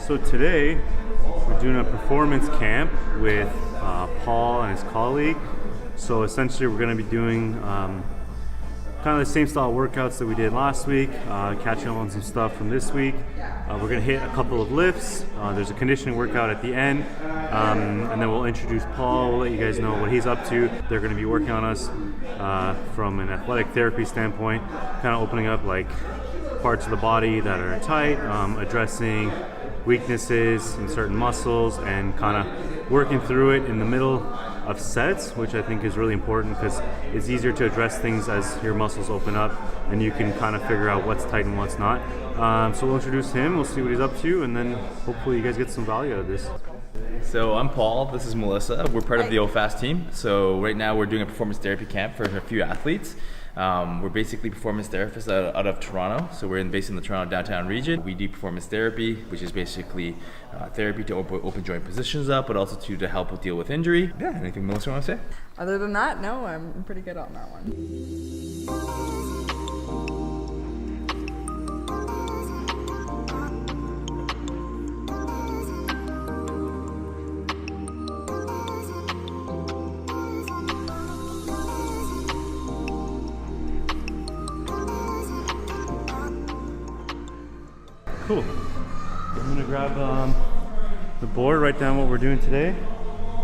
So today we're doing a performance camp with Paul and his colleague. So essentially we're going to be doing kind of the same style workouts that we did last week, catching up on some stuff from this week. We're going to hit a couple of lifts. There's a conditioning workout at the end, and then we'll introduce Paul. We'll let you guys know what he's up to. They're going to be working on us from an athletic therapy standpoint, kind of opening up like parts of the body that are tight, addressing weaknesses in certain muscles, and kind of working through it in the middle of sets, which I think is really important because it's easier to address things as your muscles open up and you can kind of figure out what's tight and what's not. So we'll introduce him, we'll see what he's up to, and then hopefully you guys get some value out of this. So I'm Paul, this is Melissa. We're part of the OFAST team. So right now we're doing a performance therapy camp for a few athletes. We're basically performance therapists out of Toronto. So we're based in the Toronto downtown region. We do performance therapy, which is basically therapy to open joint positions up, but also to help deal with injury. Yeah, anything Melissa want to say? Other than that, no, I'm pretty good on that one. Cool. I'm gonna grab the board, write down what we're doing today.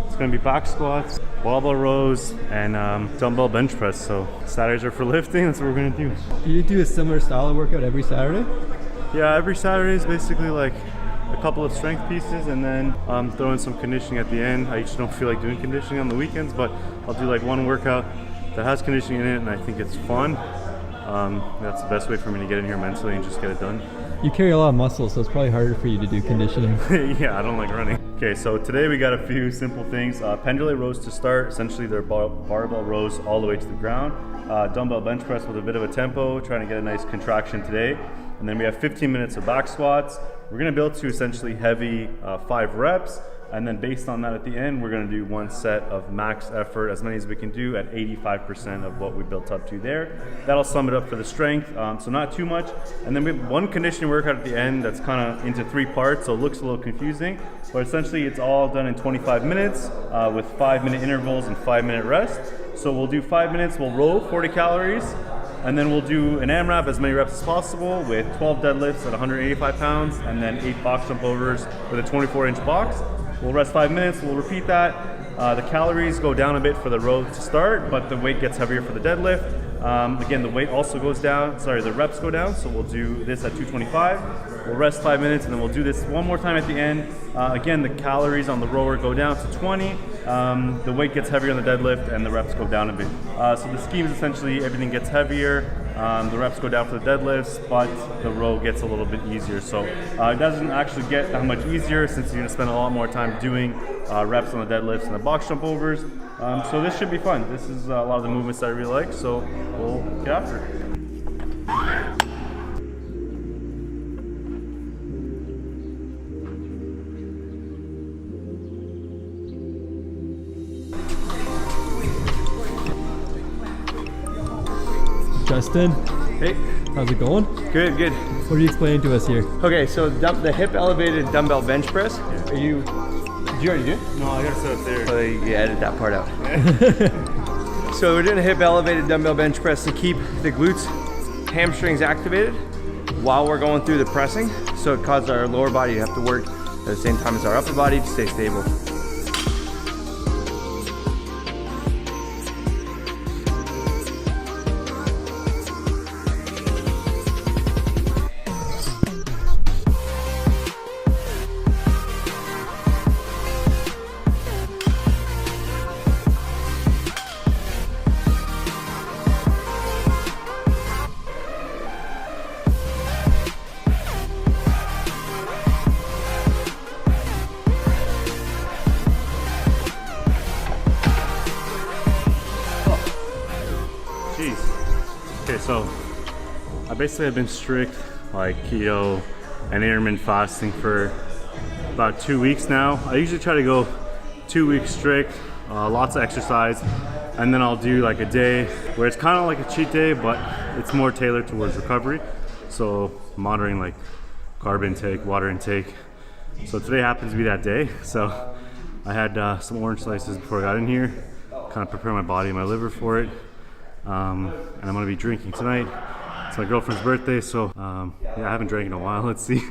It's gonna be back squats, barbell rows, and dumbbell bench press. So Saturdays are for lifting, that's what we're gonna do. Do you do a similar style of workout every Saturday? Yeah, every Saturday is basically like a couple of strength pieces and then throw in some conditioning at the end. I usually don't feel like doing conditioning on the weekends, but I'll do like one workout that has conditioning in it and I think it's fun. That's the best way for me to get in here mentally and just get it done. You carry a lot of muscle, so it's probably harder for you to do conditioning. Yeah, I don't like running. Okay, so today we got a few simple things. Pendulum rows to start. Essentially, they're barbell rows all the way to the ground. Dumbbell bench press with a bit of a tempo, trying to get a nice contraction today. And then we have 15 minutes of back squats. We're gonna build to essentially heavy 5 reps. And then based on that at the end, we're gonna do one set of max effort, as many as we can do at 85% of what we built up to there. That'll sum it up for the strength, so not too much. And then we have one conditioning workout at the end that's kind of into 3 parts, so it looks a little confusing. But essentially it's all done in 25 minutes with 5-minute intervals and 5-minute rest. So we'll do 5 minutes, we'll row 40 calories, and then we'll do an AMRAP, as many reps as possible, with 12 deadlifts at 185 pounds, and then 8 box jump overs with a 24-inch box. We'll rest 5 minutes, we'll repeat that. The calories go down a bit for the row to start, but the weight gets heavier for the deadlift. Again, the weight also goes down, the reps go down, so we'll do this at 225. We'll rest 5 minutes and then we'll do this one more time at the end. Again, the calories on the rower go down to 20. The weight gets heavier on the deadlift and the reps go down a bit. So the scheme is essentially everything gets heavier, the reps go down for the deadlifts, but the row gets a little bit easier. So it doesn't actually get that much easier since you're gonna spend a lot more time doing reps on the deadlifts and the box jump overs. So this should be fun. This is a lot of the movements that I really like, so we'll get after it. Justin, Hey, how's it going? good. What are you explaining to us here? Okay, so the hip elevated dumbbell bench press. Did you already do it? No, I gotta set up there. Oh, you edit that part out. So we're doing a hip elevated dumbbell bench press to keep the glutes, hamstrings activated while we're going through the pressing. So it causes our lower body to have to work at the same time as our upper body to stay stable. Okay, so I basically have been strict like keto and intermittent fasting for about 2 weeks now. I usually try to go 2 weeks strict, lots of exercise, and then I'll do like a day where it's kind of like a cheat day, but it's more tailored towards recovery. So monitoring like carb intake, water intake, So today happens to be that day. So I had some orange slices before I got in here, kind of prepare my body and my liver for it. And I'm gonna be drinking tonight. It's my girlfriend's birthday, so yeah, I haven't drank in a while. Let's see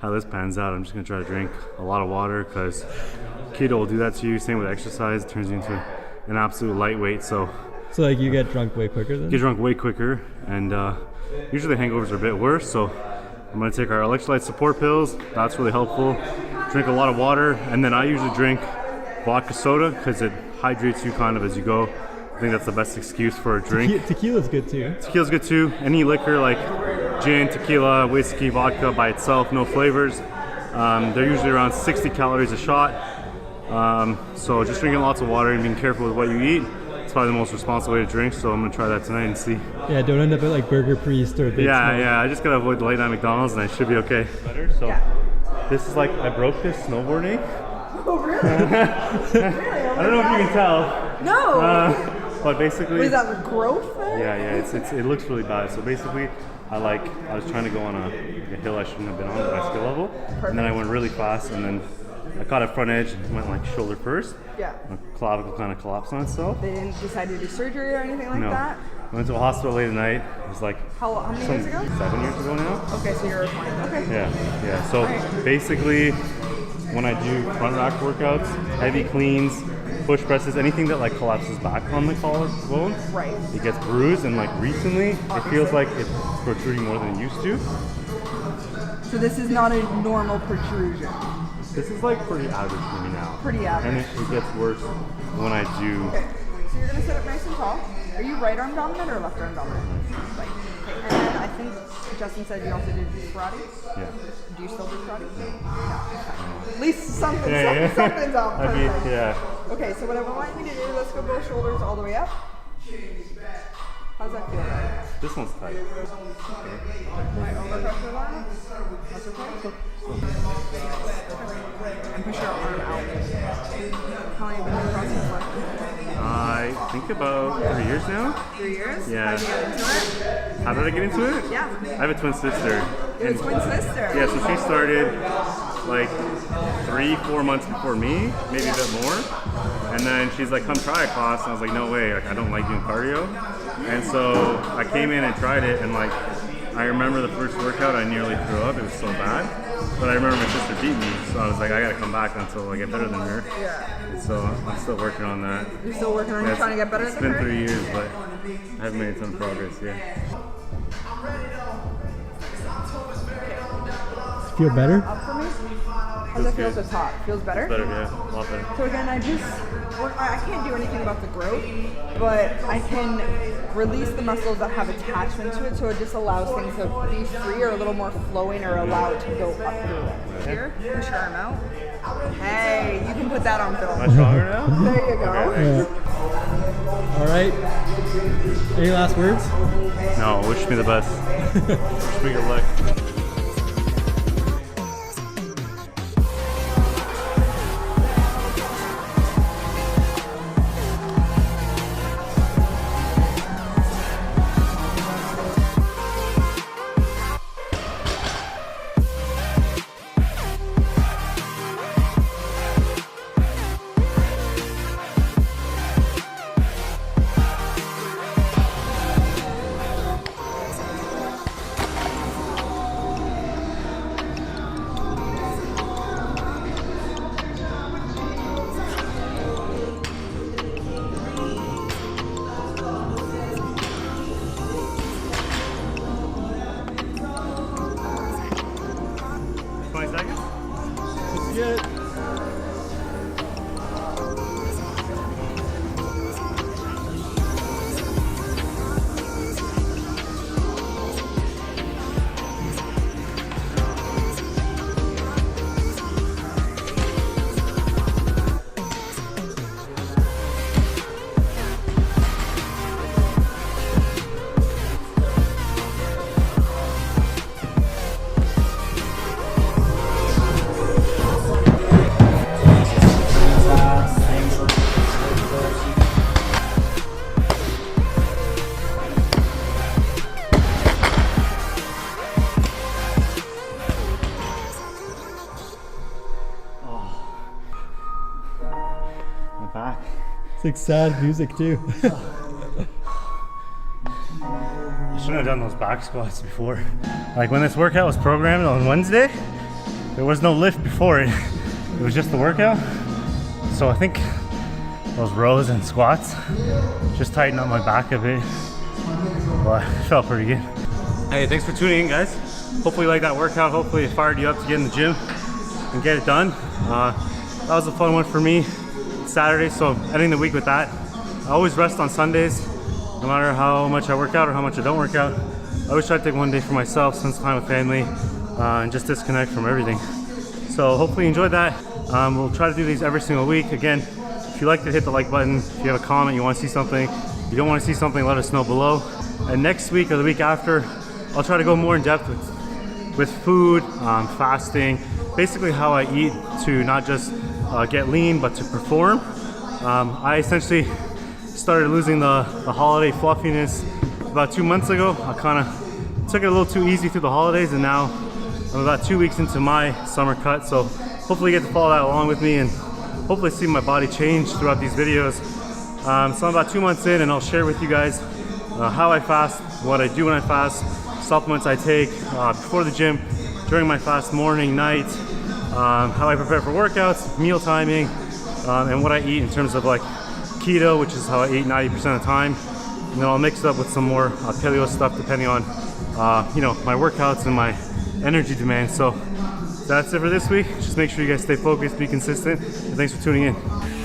how this pans out. I'm just gonna try to drink a lot of water because keto will do that to you. Same with exercise, it turns you into an absolute lightweight. So like you get drunk way quicker then? get drunk way quicker, and usually hangovers are a bit worse. So I'm gonna take our electrolyte support pills. That's really helpful. Drink a lot of water, and then I usually drink vodka soda because it hydrates you kind of as you go. I think that's the best excuse for a drink. Tequila's good too. Tequila's good too. Any liquor like gin, tequila, whiskey, vodka by itself, no flavors. They're usually around 60 calories a shot. So just drinking lots of water and being careful with what you eat. It's probably the most responsible way to drink, so I'm gonna try that tonight and see. Yeah, don't end up at like Burger Priest or Big Smoke. Yeah, I just gotta avoid the late night McDonald's and I should be okay. Better, so this is like, I broke this snowboarding. Oh, really? Really? I don't know if you can tell. No! But basically... What is that, a growth thing? Yeah, it looks really bad. So basically, I was trying to go on a hill I shouldn't have been on at my skill level. Perfect. And then I went really fast, and then I caught a front edge and went like shoulder first. Yeah. My clavicle kind of collapsed on itself. They didn't decide to do surgery or anything like that? I went to a hospital late at night. It was like How many years ago? 7 years ago now. Okay, so you're 20. Okay. Yeah. So Alright. basically, when I do front rack workouts, heavy cleans, push presses, anything that like collapses back on the collarbone, Right. it gets bruised. And like recently, it feels like it's protruding more than it used to. So this is not a normal protrusion. This is like pretty average for me now. Pretty average. And it gets worse when I do. Okay, so you're gonna sit up nice and tall. Are you right arm dominant or left arm dominant? Right. Okay, and then I think Justin said you also did karate. Yeah. Do you still do karate? No. At least something, Yeah. something's up. I mean, Perfect. yeah. Okay, so what I want you to do, let's go both shoulders all the way up. How's that feel? This one's tight. My overpressure line? That's okay. And push your arm out. How long have you been doing CrossFit for? I think about 3 years now. 3 years? Yeah. How did you get into it? How did I get into it? Yeah. I have a twin sister. You're a twin sister. Yeah, so she started like 3-4 months before me, maybe a bit more. And then she's like, come try a class. And I was like, no way, like, I don't like doing cardio. And so I came in and tried it, and like, I remember the first workout, I nearly threw up. It was so bad. But I remember my sister beat me, so I was like, I gotta come back until I get better than her. Yeah. So I'm still working on that. You're still working on Yeah, trying to get better It's than been her? 3 years, but I haven't made some progress yet. Feel better? Up for me? How's it feel good. to top? Feels better? Better, yeah, a lot better. So again, I can't do anything about the growth, but I can release the muscles that have attachment to it, so it just allows things to be free or a little more flowing or allow it to go up through it. Here, push your arm out. Hey, you can put that on Am I film. stronger now? There you go. Okay. Yeah. All right. Any last words? No, wish me the best. Wish me good luck. It's like sad music too. I shouldn't have done those back squats before. Like when this workout was programmed on Wednesday, there was no lift before it. It was just the workout. So I think those rows and squats just tightened up my back a bit. But it felt pretty good. Hey, thanks for tuning in, guys. Hopefully you like that workout. Hopefully it fired you up to get in the gym and get it done. That was a fun one for me. Saturday, so ending the week with that. I always rest on Sundays, no matter how much I work out or how much I don't work out. I always try to take one day for myself, spend some time with family, and just disconnect from everything. So hopefully you enjoyed that. We'll try to do these every single week. Again, if you liked it, hit the like button. If you have a comment, you want to see something, you don't want to see something, let us know below. And next week or the week after, I'll try to go more in depth with food, fasting, basically how I eat to not just get lean, but to perform. I essentially started losing the holiday fluffiness about 2 months ago. I kind of took it a little too easy through the holidays, and now I'm about 2 weeks into my summer cut. So hopefully you get to follow that along with me and hopefully see my body change throughout these videos. So I'm about 2 months in, and I'll share with you guys how I fast, what I do when I fast, supplements I take before the gym, during my fast, morning, night, how I prepare for workouts, meal timing, and what I eat in terms of like keto, which is how I eat 90% of the time. And then I'll mix it up with some more paleo stuff depending on you know, my workouts and my energy demand. So that's it for this week. Just make sure you guys stay focused, be consistent, and thanks for tuning in.